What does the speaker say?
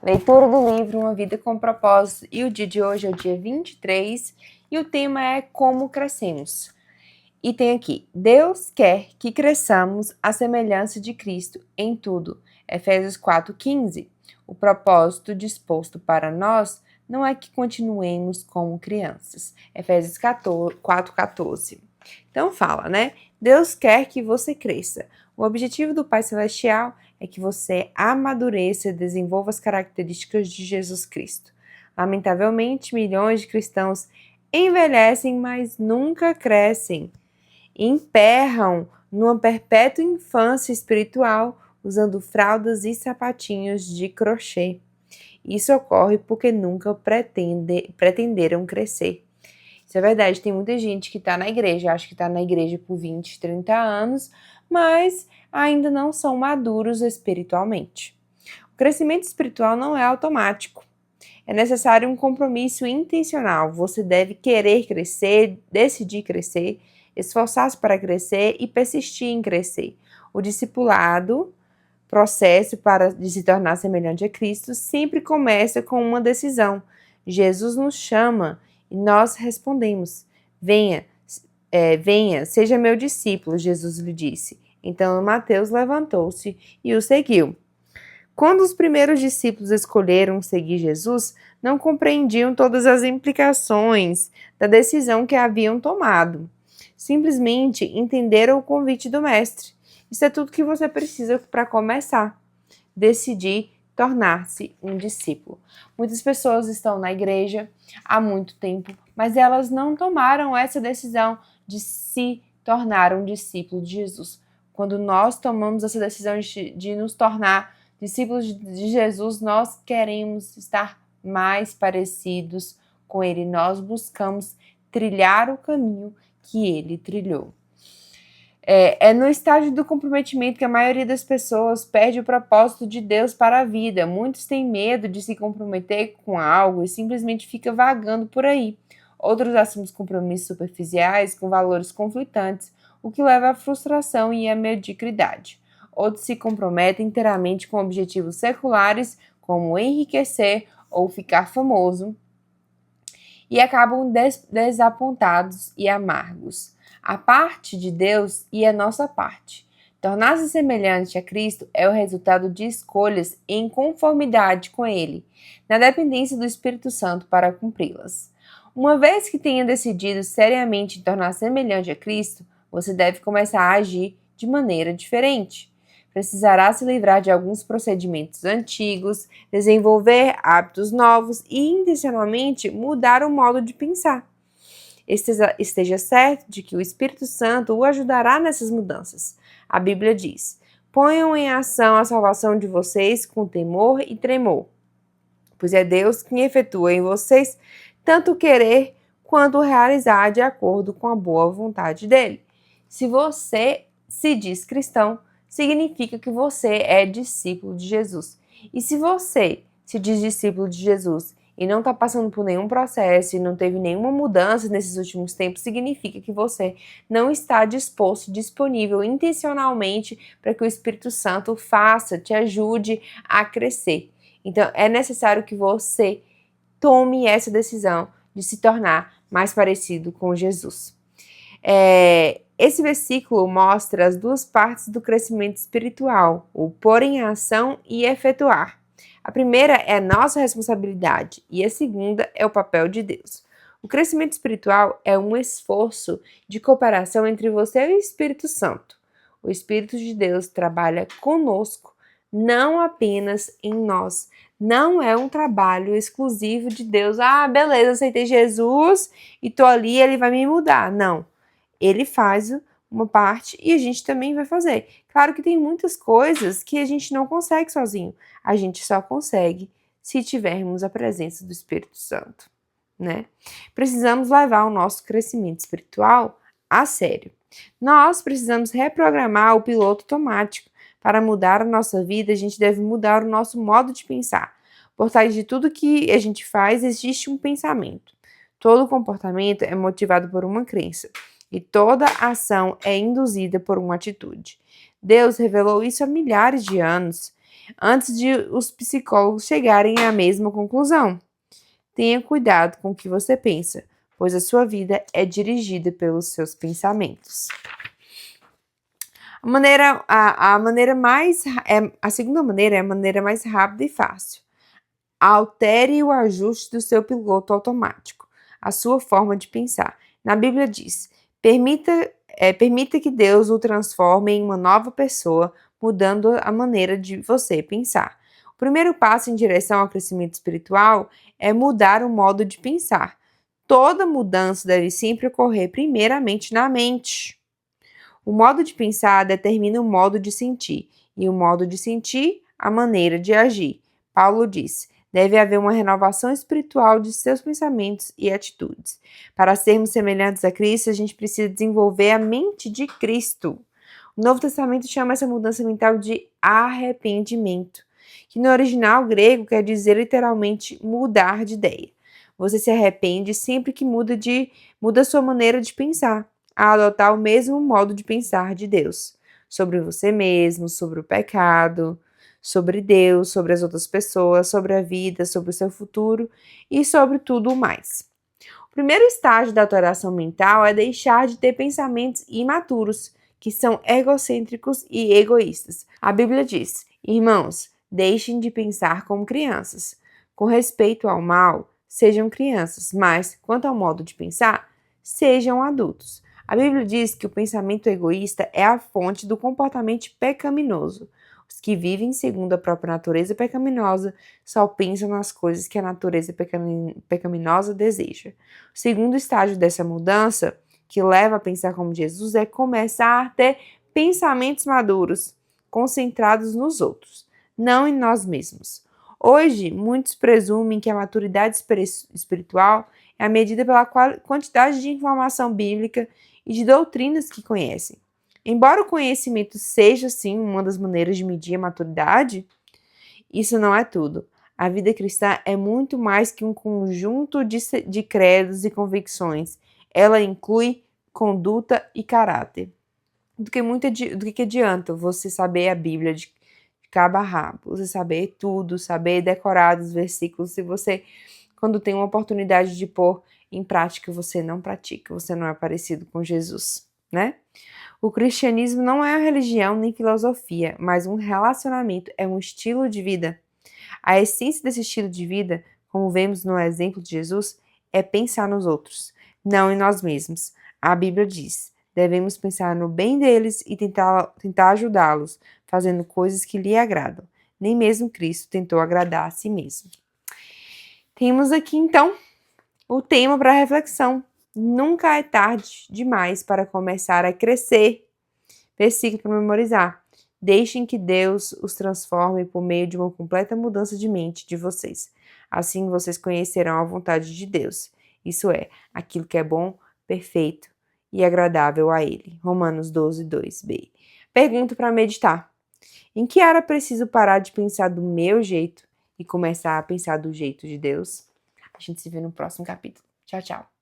Leitura do livro Uma Vida com Propósito, e o dia de hoje é o dia 23 e o tema é Como Crescemos. E tem aqui, Deus quer que cresçamos à semelhança de Cristo em tudo. Efésios 4,15. O propósito disposto para nós não é que continuemos como crianças. Efésios 4,14. Então fala, né? Deus quer que você cresça. O objetivo do Pai Celestial é que você amadureça e desenvolva as características de Jesus Cristo. Lamentavelmente, milhões de cristãos envelhecem, mas nunca crescem. Emperram numa perpétua infância espiritual, usando fraldas e sapatinhos de crochê. Isso ocorre porque nunca pretenderam crescer. Isso é verdade, tem muita gente que está na igreja, acho que está na igreja por 20, 30 anos, mas ainda não são maduros espiritualmente. O crescimento espiritual não é automático. É necessário um compromisso intencional. Você deve querer crescer, decidir crescer, esforçar-se para crescer e persistir em crescer. O discipulado, processo de se tornar semelhante a Cristo, sempre começa com uma decisão. Jesus nos chama e nós respondemos: venha, seja meu discípulo, Jesus lhe disse. Então Mateus levantou-se e o seguiu. Quando os primeiros discípulos escolheram seguir Jesus, não compreendiam todas as implicações da decisão que haviam tomado. Simplesmente entenderam o convite do Mestre. Isso é tudo que você precisa para começar. Decidir tornar-se um discípulo. Muitas pessoas estão na igreja há muito tempo, mas elas não tomaram essa decisão de se tornar um discípulo de Jesus. Quando nós tomamos essa decisão de nos tornar discípulos de Jesus, nós queremos estar mais parecidos com Ele. Nós buscamos trilhar o caminho que Ele trilhou. É no estágio do comprometimento que a maioria das pessoas perde o propósito de Deus para a vida. Muitos têm medo de se comprometer com algo e simplesmente fica vagando por aí. Outros assumem compromissos superficiais com valores conflitantes, o que leva à frustração e à mediocridade. Outros se comprometem inteiramente com objetivos seculares, como enriquecer ou ficar famoso, e acabam desapontados e amargos. A parte de Deus e a nossa parte. Tornar-se semelhante a Cristo é o resultado de escolhas em conformidade com Ele, na dependência do Espírito Santo para cumpri-las. Uma vez que tenha decidido seriamente tornar semelhante a Cristo, você deve começar a agir de maneira diferente. Precisará se livrar de alguns procedimentos antigos, desenvolver hábitos novos e intencionalmente mudar o modo de pensar. Esteja certo de que o Espírito Santo o ajudará nessas mudanças. A Bíblia diz: ponham em ação a salvação de vocês com temor e tremor, pois é Deus quem efetua em vocês tanto querer quanto realizar de acordo com a boa vontade dele. Se você se diz cristão, significa que você é discípulo de Jesus. E se você se diz discípulo de Jesus e não está passando por nenhum processo e não teve nenhuma mudança nesses últimos tempos, significa que você não está disposto, disponível intencionalmente para que o Espírito Santo te ajude a crescer. Então, é necessário que você tome essa decisão de se tornar mais parecido com Jesus. Esse versículo mostra as duas partes do crescimento espiritual, o pôr em ação e efetuar. A primeira é a nossa responsabilidade e a segunda é o papel de Deus. O crescimento espiritual é um esforço de cooperação entre você e o Espírito Santo. O Espírito de Deus trabalha conosco, não apenas em nós. Não é um trabalho exclusivo de Deus. Ah, beleza, aceitei Jesus e tô ali, ele vai me mudar. Não. Ele faz uma parte e a gente também vai fazer. Claro que tem muitas coisas que a gente não consegue sozinho. A gente só consegue se tivermos a presença do Espírito Santo, né? Precisamos levar o nosso crescimento espiritual a sério. Nós precisamos reprogramar o piloto automático. Para mudar a nossa vida, a gente deve mudar o nosso modo de pensar. Por trás de tudo que a gente faz, existe um pensamento. Todo comportamento é motivado por uma crença. E toda ação é induzida por uma atitude. Deus revelou isso há milhares de anos. antes de os psicólogos chegarem à mesma conclusão. Tenha cuidado com o que você pensa, pois a sua vida é dirigida pelos seus pensamentos. A segunda maneira é a maneira mais rápida e fácil. Altere o ajuste do seu piloto automático, a sua forma de pensar. Na Bíblia diz: permita que Deus o transforme em uma nova pessoa, mudando a maneira de você pensar. O primeiro passo em direção ao crescimento espiritual é mudar o modo de pensar. Toda mudança deve sempre ocorrer primeiramente na mente. O modo de pensar determina o modo de sentir, e o modo de sentir, a maneira de agir. Paulo diz: deve haver uma renovação espiritual de seus pensamentos e atitudes. Para sermos semelhantes a Cristo, a gente precisa desenvolver a mente de Cristo. O Novo Testamento chama essa mudança mental de arrependimento, que no original grego quer dizer literalmente mudar de ideia. Você se arrepende sempre que muda sua maneira de pensar, a adotar o mesmo modo de pensar de Deus, sobre você mesmo, sobre o pecado, sobre Deus, sobre as outras pessoas, sobre a vida, sobre o seu futuro e sobre tudo o mais. O primeiro estágio da alteração mental é deixar de ter pensamentos imaturos, que são egocêntricos e egoístas. A Bíblia diz: irmãos, deixem de pensar como crianças. Com respeito ao mal, sejam crianças, mas, quanto ao modo de pensar, sejam adultos. A Bíblia diz que o pensamento egoísta é a fonte do comportamento pecaminoso. Os que vivem segundo a própria natureza pecaminosa só pensam nas coisas que a natureza pecaminosa deseja. O segundo estágio dessa mudança, que leva a pensar como Jesus, é começar a ter pensamentos maduros, concentrados nos outros, não em nós mesmos. Hoje, muitos presumem que a maturidade espiritual é a medida pela quantidade de informação bíblica e de doutrinas que conhecem. Embora o conhecimento seja, sim, uma das maneiras de medir a maturidade, isso não é tudo. A vida cristã é muito mais que um conjunto de credos e convicções. Ela inclui conduta e caráter. Do que adianta você saber a Bíblia de cabo a rabo, você saber tudo, saber decorar os versículos, se você, quando tem uma oportunidade de pôr em prática, você não pratica, você não é parecido com Jesus, né? O cristianismo não é uma religião nem filosofia, mas um relacionamento, é um estilo de vida. A essência desse estilo de vida, como vemos no exemplo de Jesus, é pensar nos outros, não em nós mesmos. A Bíblia diz: devemos pensar no bem deles e tentar ajudá-los, fazendo coisas que lhe agradam. Nem mesmo Cristo tentou agradar a si mesmo. Temos aqui, então, o tema para reflexão. Nunca é tarde demais para começar a crescer. Versículo para memorizar. Deixem que Deus os transforme por meio de uma completa mudança de mente de vocês. Assim vocês conhecerão a vontade de Deus. Isso é, aquilo que é bom, perfeito e agradável a Ele. Romanos 12, 2b. Pergunta para meditar. Em que área preciso parar de pensar do meu jeito e começar a pensar do jeito de Deus? A gente se vê no próximo capítulo. Tchau, tchau.